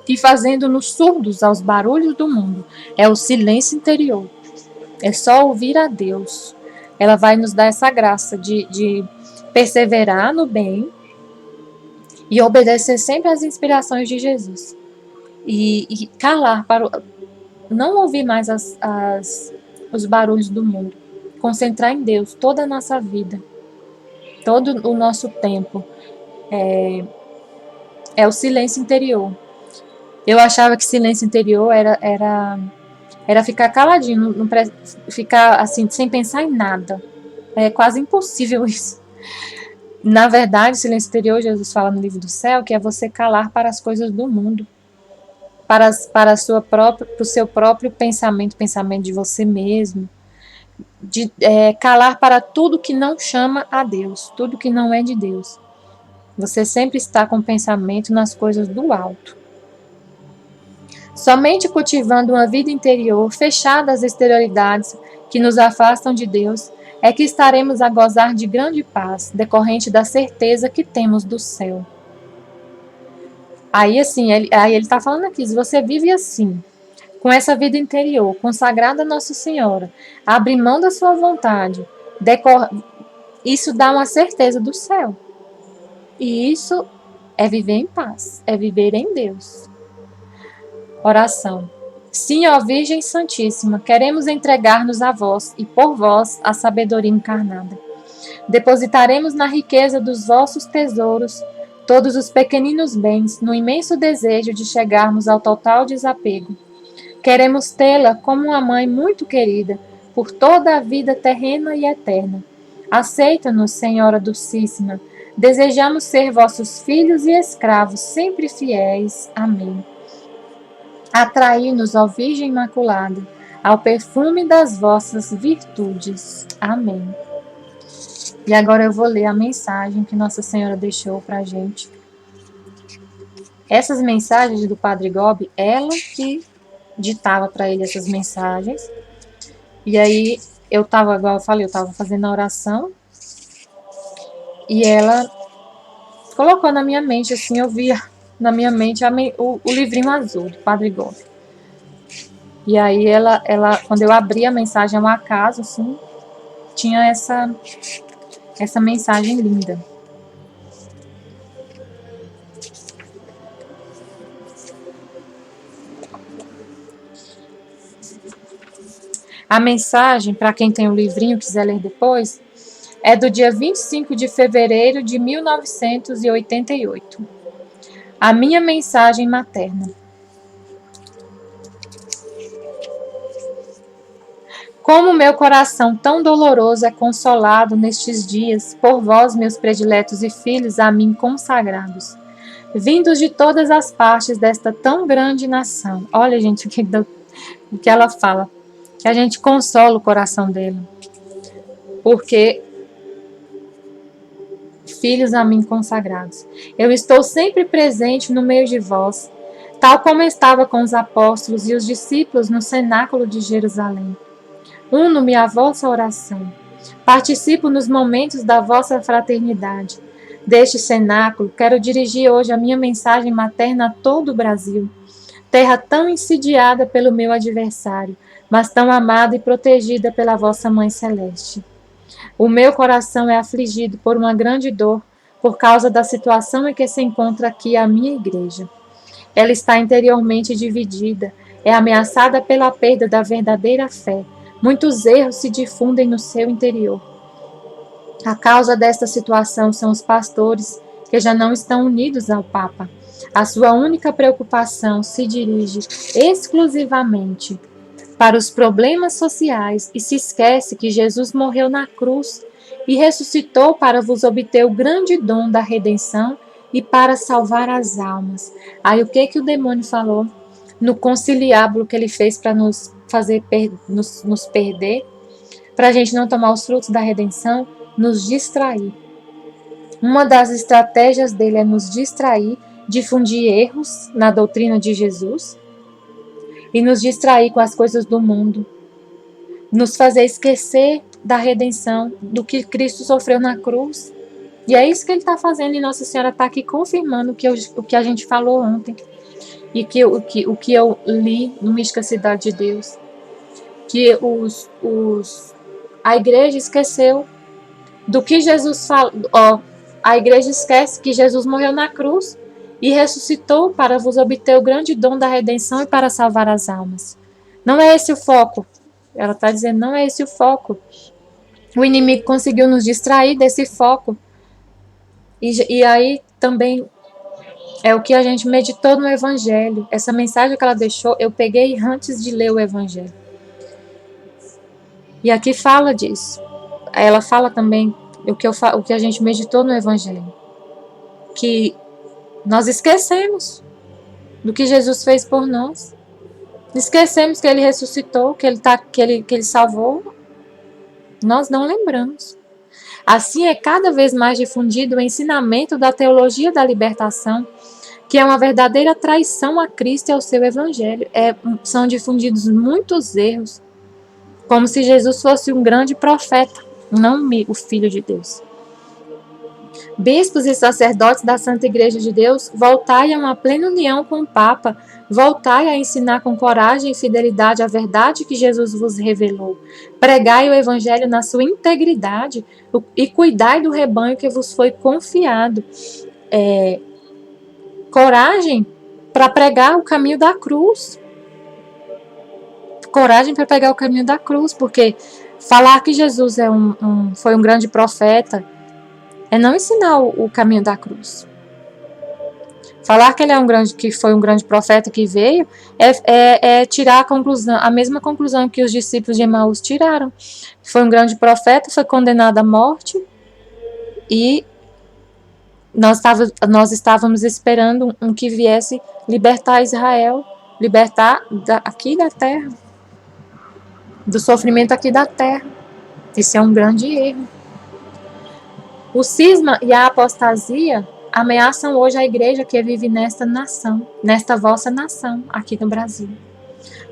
e fazendo-nos surdos aos barulhos do mundo. É o silêncio interior. É só ouvir a Deus. Ela vai nos dar essa graça de perseverar no bem e obedecer sempre às inspirações de Jesus. E calar, não ouvir mais os barulhos do mundo. Concentrar em Deus toda a nossa vida, todo o nosso tempo. É o silêncio interior. Eu achava que silêncio interior era ficar caladinho, não ficar assim, sem pensar em nada. É quase impossível isso. Na verdade, silêncio interior, Jesus fala no livro do céu, que é você calar para as coisas do mundo, para o seu próprio pensamento de você mesmo, de calar para tudo que não chama a Deus, tudo que não é de Deus. Você sempre está com o pensamento nas coisas do alto. Somente cultivando uma vida interior fechada às exterioridades que nos afastam de Deus, é que estaremos a gozar de grande paz, decorrente da certeza que temos do céu. Aí ele está falando aqui, se você vive assim, com essa vida interior, consagrada a Nossa Senhora, abre mão da sua vontade, isso dá uma certeza do céu. E isso é viver em paz, é viver em Deus. Oração. Sim, ó Virgem Santíssima, queremos entregar-nos a vós e por vós a sabedoria encarnada. Depositaremos na riqueza dos vossos tesouros todos os pequeninos bens, no imenso desejo de chegarmos ao total desapego. Queremos tê-la como uma mãe muito querida, por toda a vida terrena e eterna. Aceita-nos, Senhora Dulcíssima. Desejamos ser vossos filhos e escravos, sempre fiéis. Amém. Atraí-nos, ó Virgem Imaculada, ao perfume das vossas virtudes. Amém. E agora eu vou ler a mensagem que Nossa Senhora deixou para a gente. Essas mensagens do Padre Gobi, ela que ditava para ele essas mensagens. E aí eu estava, igual eu falei, eu estava fazendo a oração e ela colocou na minha mente, assim, eu via na minha mente o livrinho azul do Padre Gobi. E aí ela, quando eu abri a mensagem ao acaso, assim, tinha essa mensagem linda. A mensagem, para quem tem o livrinho e quiser ler depois, é do dia 25 de fevereiro de 1988. A minha mensagem materna. Como meu coração tão doloroso é consolado nestes dias por vós, meus prediletos e filhos, a mim consagrados, vindos de todas as partes desta tão grande nação. Olha, gente, o que ela fala. Que a gente consola o coração dele. Porque filhos a mim consagrados. Eu estou sempre presente no meio de vós, tal como estava com os apóstolos e os discípulos no cenáculo de Jerusalém. Uno-me à vossa oração. Participo nos momentos da vossa fraternidade. Deste cenáculo, quero dirigir hoje a minha mensagem materna a todo o Brasil, terra tão insidiada pelo meu adversário, mas tão amada e protegida pela vossa Mãe Celeste. O meu coração é afligido por uma grande dor por causa da situação em que se encontra aqui a minha igreja. Ela está interiormente dividida, é ameaçada pela perda da verdadeira fé. Muitos erros se difundem no seu interior. A causa desta situação são os pastores que já não estão unidos ao Papa. A sua única preocupação se dirige exclusivamente para os problemas sociais e se esquece que Jesus morreu na cruz e ressuscitou para vos obter o grande dom da redenção e para salvar as almas. Aí o que o demônio falou? No conciliábulo que ele fez para nos fazer nos perder, para a gente não tomar os frutos da redenção, nos distrair. Uma das estratégias dele é nos distrair, difundir erros na doutrina de Jesus e nos distrair com as coisas do mundo, nos fazer esquecer da redenção, do que Cristo sofreu na cruz. E é isso que ele está fazendo, e Nossa Senhora está aqui confirmando o que a gente falou ontem, e o que eu li no Mística Cidade de Deus, que a igreja esqueceu do que Jesus falou. A igreja esquece que Jesus morreu na cruz e ressuscitou para vos obter o grande dom da redenção e para salvar as almas. Não é esse o foco. Ela está dizendo, não é esse o foco. O inimigo conseguiu nos distrair desse foco. E aí também é o que a gente meditou no Evangelho. Essa mensagem que ela deixou, eu peguei antes de ler o Evangelho. E aqui fala disso. Ela fala também o que a gente meditou no Evangelho. Que nós esquecemos do que Jesus fez por nós. Esquecemos que ele ressuscitou, que ele salvou. Nós não lembramos. Assim é cada vez mais difundido o ensinamento da teologia da libertação, que é uma verdadeira traição a Cristo e ao seu Evangelho. São difundidos muitos erros, como se Jesus fosse um grande profeta, não o Filho de Deus. Bispos e sacerdotes da Santa Igreja de Deus, voltai a uma plena união com o Papa, voltai a ensinar com coragem e fidelidade a verdade que Jesus vos revelou. Pregai o Evangelho na sua integridade e cuidai do rebanho que vos foi confiado. Coragem para pregar o caminho da cruz. Coragem para pregar o caminho da cruz, porque falar que Jesus foi um grande profeta é não ensinar o caminho da cruz. Falar que que foi um grande profeta que veio é tirar a conclusão, a mesma conclusão que os discípulos de Emaús tiraram. Foi um grande profeta, foi condenado à morte e nós estávamos esperando um que viesse libertar Israel, libertar aqui da terra, do sofrimento aqui da terra. Isso é um grande erro. O cisma e a apostasia ameaçam hoje a igreja que vive nesta nação, nesta vossa nação, aqui no Brasil.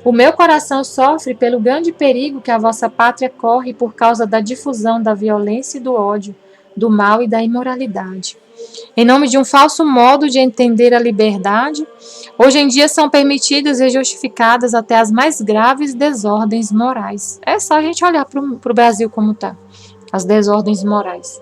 O meu coração sofre pelo grande perigo que a vossa pátria corre por causa da difusão da violência e do ódio, do mal e da imoralidade. Em nome de um falso modo de entender a liberdade, hoje em dia são permitidas e justificadas até as mais graves desordens morais. É só a gente olhar para o Brasil como está, as desordens morais.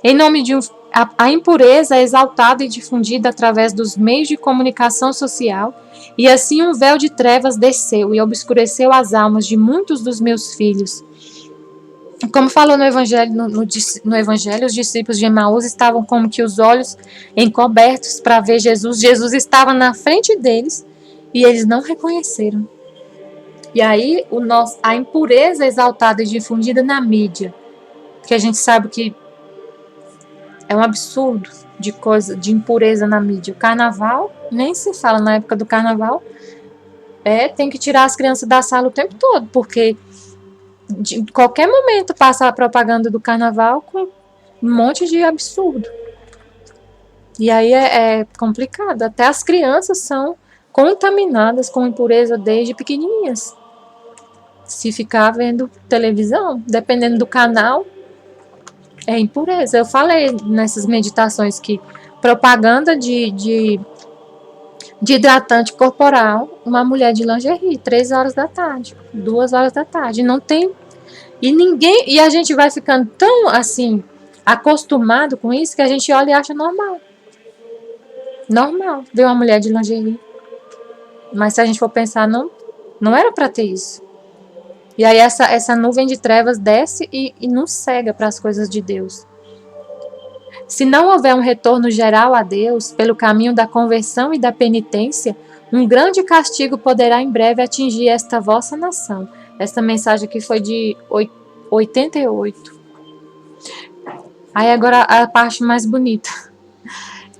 Em nome de a impureza é exaltada e difundida através dos meios de comunicação social, e assim um véu de trevas desceu e obscureceu as almas de muitos dos meus filhos. Como falou no Evangelho, no Evangelho, os discípulos de Emaús estavam como que os olhos encobertos para ver Jesus. Jesus estava na frente deles e eles não reconheceram. E aí a impureza é exaltada e difundida na mídia, que a gente sabe que é um absurdo de impureza na mídia. O carnaval, nem se fala na época do carnaval, tem que tirar as crianças da sala o tempo todo, porque de qualquer momento passa a propaganda do carnaval com um monte de absurdo. E aí é complicado. Até as crianças são contaminadas com impureza desde pequenininhas. Se ficar vendo televisão, dependendo do canal, é impureza. Eu falei nessas meditações que propaganda de hidratante corporal, uma mulher de lingerie, 3 horas da tarde, 2 horas da tarde, não tem. E a gente vai ficando tão assim acostumado com isso que a gente olha e acha normal. Normal ver uma mulher de lingerie. Mas se a gente for pensar, não era para ter isso. E aí essa nuvem de trevas desce e nos cega para as coisas de Deus. Se não houver um retorno geral a Deus pelo caminho da conversão e da penitência, um grande castigo poderá em breve atingir esta vossa nação. Esta mensagem aqui foi de 88. Aí agora a parte mais bonita.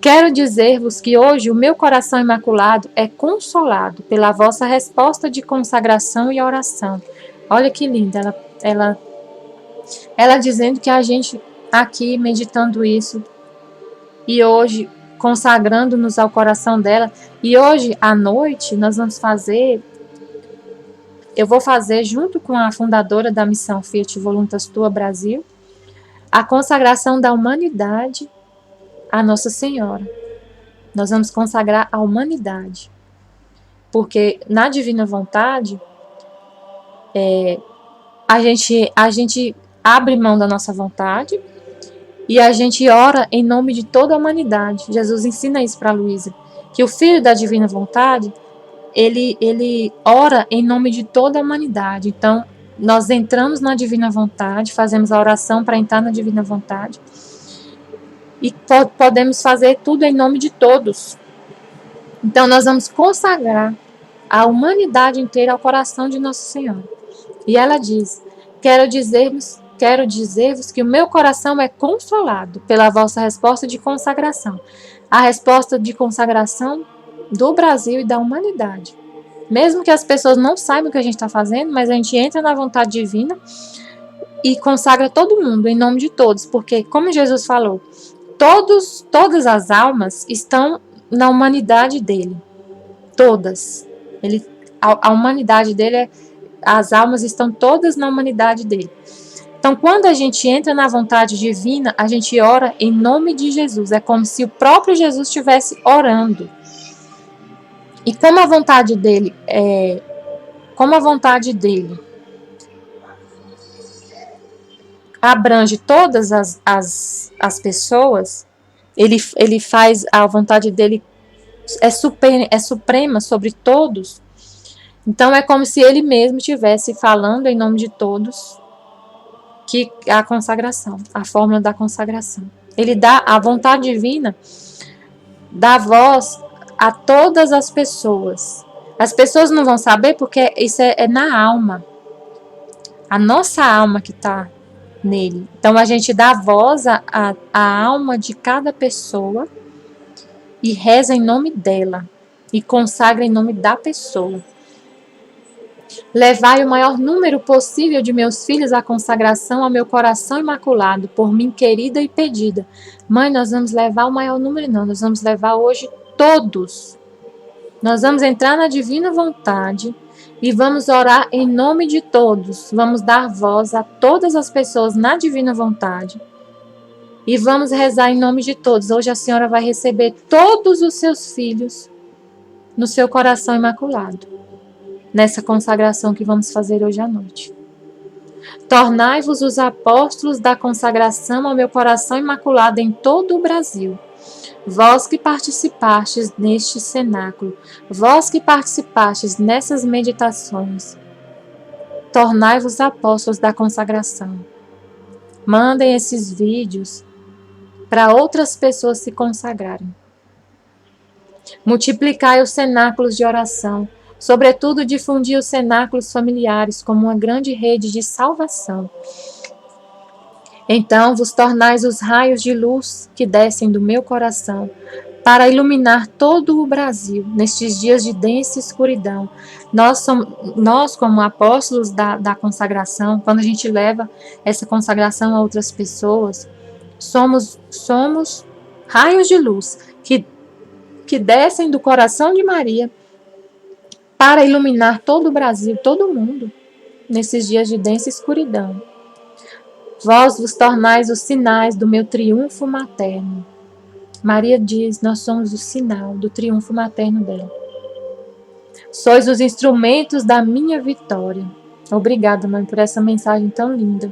Quero dizer-vos que hoje o meu coração imaculado é consolado pela vossa resposta de consagração e oração. Olha que linda, ela dizendo que a gente aqui meditando isso e hoje consagrando-nos ao coração dela, e hoje à noite nós vamos eu vou fazer junto com a fundadora da missão Fiat Voluntas Tua Brasil, a consagração da humanidade a Nossa Senhora. Nós vamos consagrar a humanidade, porque na divina vontade a gente abre mão da nossa vontade e a gente ora em nome de toda a humanidade. Jesus ensina isso para Luísa, que o Filho da divina vontade, ele ora em nome de toda a humanidade. Então, nós entramos na divina vontade, fazemos a oração para entrar na divina vontade e podemos fazer tudo em nome de todos. Então, nós vamos consagrar a humanidade inteira ao coração de Nossa Senhora. E ela diz: quero dizer-vos que o meu coração é consolado pela vossa resposta de consagração. A resposta de consagração do Brasil e da humanidade. Mesmo que as pessoas não saibam o que a gente está fazendo, mas a gente entra na vontade divina e consagra todo mundo, em nome de todos. Porque, como Jesus falou, todas as almas estão na humanidade dele. Todas. A humanidade dele as almas estão todas na humanidade dele. Então, quando a gente entra na vontade divina, a gente ora em nome de Jesus. É como se o próprio Jesus estivesse orando. E como a vontade dele abrange todas as pessoas, ele faz a vontade dele é suprema sobre todos. Então é como se ele mesmo estivesse falando em nome de todos, que a consagração, a fórmula da consagração. Ele dá a vontade divina, dá voz a todas as pessoas. As pessoas não vão saber porque isso é na alma. A nossa alma que está nele. Então a gente dá voz à alma de cada pessoa e reza em nome dela. e consagra em nome da pessoa. Levai o maior número possível de meus filhos à consagração ao meu coração imaculado, por mim querida e pedida. Mãe, nós vamos levar o maior número, não, nós vamos levar hoje todos. Nós vamos entrar na divina vontade e vamos orar em nome de todos. Vamos dar voz a todas as pessoas na divina vontade. E vamos rezar em nome de todos. Hoje a senhora vai receber todos os seus filhos no seu coração imaculado, nessa consagração que vamos fazer hoje à noite. Tornai-vos os apóstolos da consagração ao meu coração imaculado em todo o Brasil. Vós que participastes neste cenáculo, vós que participastes nessas meditações, tornai-vos apóstolos da consagração. Mandem esses vídeos para outras pessoas se consagrarem. Multiplicai os cenáculos de oração, sobretudo difundir os cenáculos familiares como uma grande rede de salvação. Então vos tornais os raios de luz que descem do meu coração, para iluminar todo o Brasil nestes dias de densa escuridão. Nós como apóstolos da consagração, quando a gente leva essa consagração a outras pessoas, somos raios de luz que descem do coração de Maria para iluminar todo o Brasil, todo o mundo, nesses dias de densa escuridão. Vós vos tornais os sinais do meu triunfo materno. Maria diz, nós somos o sinal do triunfo materno dela. Sois os instrumentos da minha vitória. Obrigada, mãe, por essa mensagem tão linda.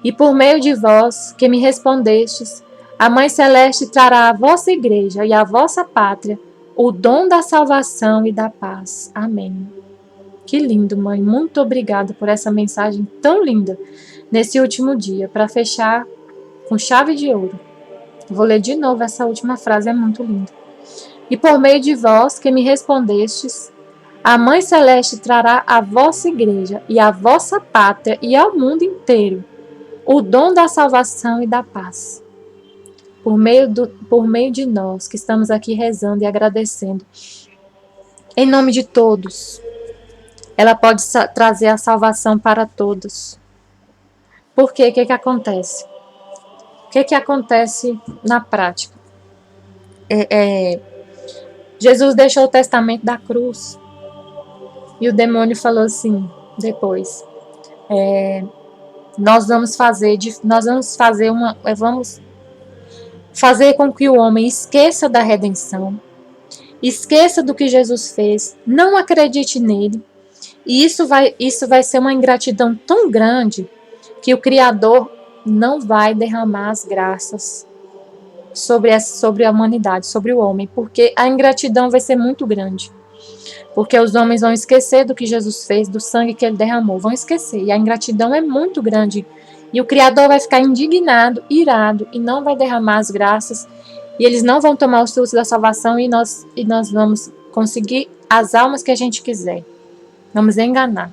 E por meio de vós, que me respondestes, a Mãe Celeste trará à vossa igreja e à vossa pátria o dom da salvação e da paz. Amém. Que lindo, mãe. Muito obrigada por essa mensagem tão linda nesse último dia, para fechar com chave de ouro. Vou ler de novo essa última frase, é muito linda. E por meio de vós, que me respondestes, a Mãe Celeste trará à vossa igreja e à vossa pátria e ao mundo inteiro o dom da salvação e da paz. Por meio de nós que estamos aqui rezando e agradecendo, em nome de todos, ela pode trazer a salvação para todos. Por quê? O que acontece? O que acontece na prática? Jesus deixou o testamento da cruz e o demônio falou assim, depois, vamos fazer com que o homem esqueça da redenção, esqueça do que Jesus fez, não acredite nele, e isso vai ser uma ingratidão tão grande que o Criador não vai derramar as graças sobre a humanidade, sobre o homem, porque a ingratidão vai ser muito grande. Porque os homens vão esquecer do que Jesus fez, do sangue que ele derramou, vão esquecer, e a ingratidão é muito grande. E o Criador vai ficar indignado, irado, e não vai derramar as graças, e eles não vão tomar os frutos da salvação, e nós vamos conseguir as almas que a gente quiser. Vamos enganar.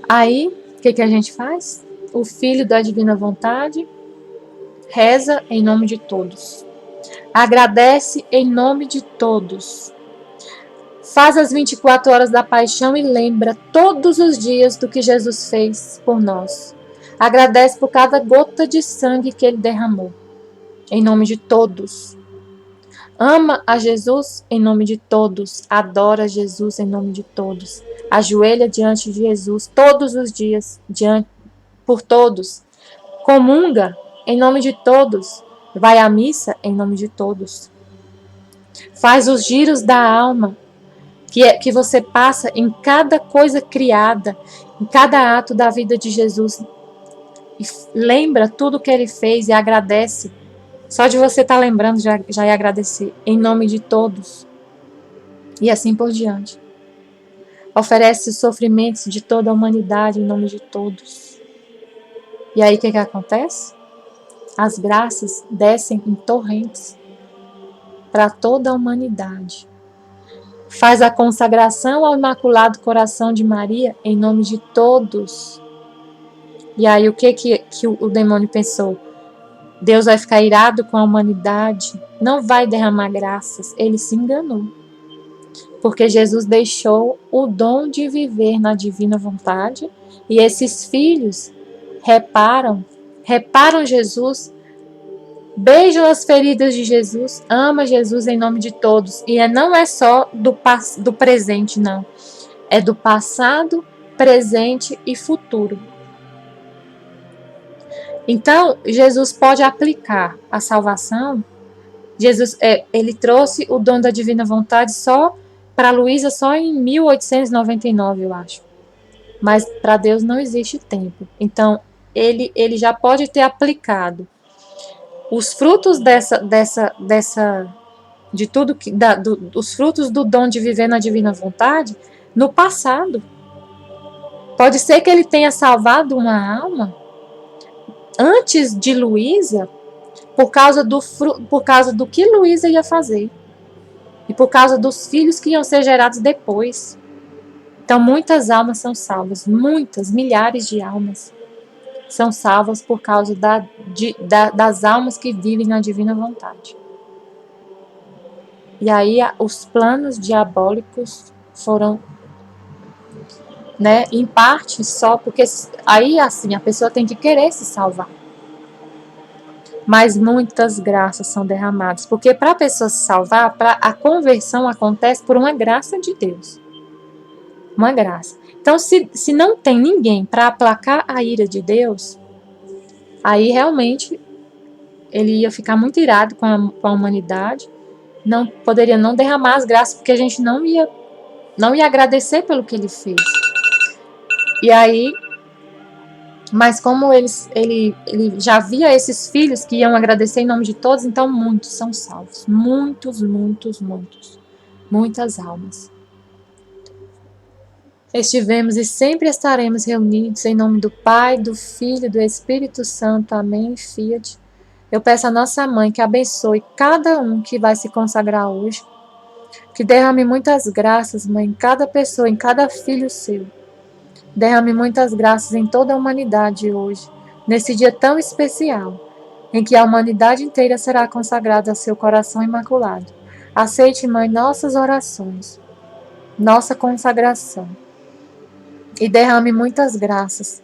Aí, o que a gente faz? O Filho da Divina Vontade reza em nome de todos. Agradece em nome de todos. Faz as 24 horas da paixão e lembra todos os dias do que Jesus fez por nós. Agradece por cada gota de sangue que ele derramou. Em nome de todos. Ama a Jesus em nome de todos. Adora Jesus em nome de todos. Ajoelha diante de Jesus todos os dias, por todos. Comunga em nome de todos. Vai à missa em nome de todos. Faz os giros da alma que você passa em cada coisa criada, em cada ato da vida de Jesus. E lembra tudo que ele fez e agradece. Só de você estar lembrando já é agradecer. Em nome de todos. E assim por diante. Oferece os sofrimentos de toda a humanidade em nome de todos. E aí o que acontece? As graças descem em torrentes para toda a humanidade. Faz a consagração ao Imaculado Coração de Maria em nome de todos. E aí o que o demônio pensou? Deus vai ficar irado com a humanidade não vai derramar graças, ele se enganou. Porque Jesus deixou o dom de viver na divina vontade, e esses filhos reparam Jesus, beijam as feridas de Jesus, ama Jesus em nome de todos. E não é só do presente, não. É do passado, presente e futuro. Então, Jesus pode aplicar a salvação. Jesus, ele trouxe o dom da divina vontade só para Luísa só em 1899, eu acho. Mas para Deus não existe tempo. Então, ele já pode ter aplicado os frutos de tudo que os frutos do dom de viver na divina vontade no passado. Pode ser que ele tenha salvado uma alma antes de Luísa por causa do que Luísa ia fazer e por causa dos filhos que iam ser gerados depois. Então muitas almas são salvas, muitas, milhares de almas são salvas por causa das almas que vivem na divina vontade. E aí os planos diabólicos foram, né, em parte só porque aí assim a pessoa tem que querer se salvar. Mas muitas graças são derramadas, porque para a pessoa se salvar, a conversão acontece por uma graça de Deus. Uma graça. Então, se não tem ninguém para aplacar a ira de Deus, aí realmente ele ia ficar muito irado com a humanidade, não poderia não derramar as graças, porque a gente não ia agradecer pelo que ele fez. E aí, mas como ele já via esses filhos que iam agradecer em nome de todos, então muitos são salvos. Muitos, muitos, muitos. Muitas almas. Estivemos e sempre estaremos reunidos em nome do Pai, do Filho e do Espírito Santo. Amém. Fiat. Eu peço à nossa mãe que abençoe cada um que vai se consagrar hoje. Que derrame muitas graças, mãe, em cada pessoa, em cada filho seu. Derrame muitas graças em toda a humanidade hoje, nesse dia tão especial, em que a humanidade inteira será consagrada ao seu coração imaculado. Aceite, mãe, nossas orações, nossa consagração. E derrame muitas graças.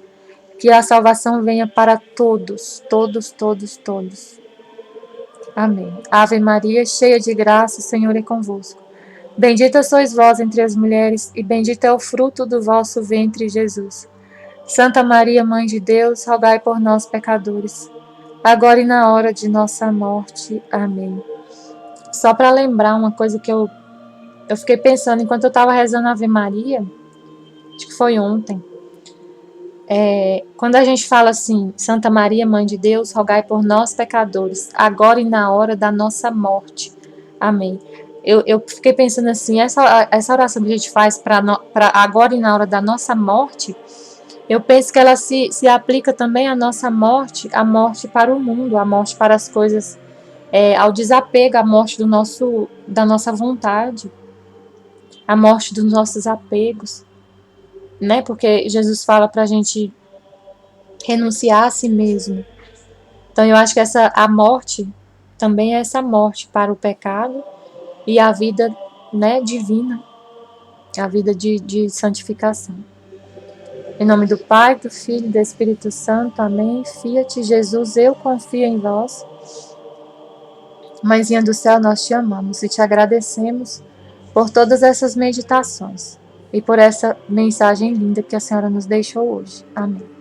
Que a salvação venha para todos, todos, todos, todos. Amém. Ave Maria, cheia de graça, o Senhor é convosco. Bendita sois vós entre as mulheres, e bendito é o fruto do vosso ventre, Jesus. Santa Maria, Mãe de Deus, rogai por nós, pecadores, agora e na hora de nossa morte. Amém. Só para lembrar uma coisa que eu fiquei pensando enquanto eu estava rezando a Ave Maria, acho que foi ontem. Quando a gente fala assim, Santa Maria, Mãe de Deus, rogai por nós, pecadores, agora e na hora da nossa morte. Amém. Eu fiquei pensando assim, essa oração que a gente faz para agora e na hora da nossa morte, eu penso que ela se aplica também à nossa morte, a morte para o mundo, a morte para as coisas, ao desapego, a morte da nossa vontade, a morte dos nossos apegos, né? Porque Jesus fala para a gente renunciar a si mesmo. Então eu acho que a morte também é essa morte para o pecado e a vida, né, divina, a vida de santificação. Em nome do Pai, do Filho e do Espírito Santo. Amém. Fiat. Jesus, eu confio em vós. Mãezinha do céu, nós te amamos e te agradecemos por todas essas meditações e por essa mensagem linda que a Senhora nos deixou hoje. Amém.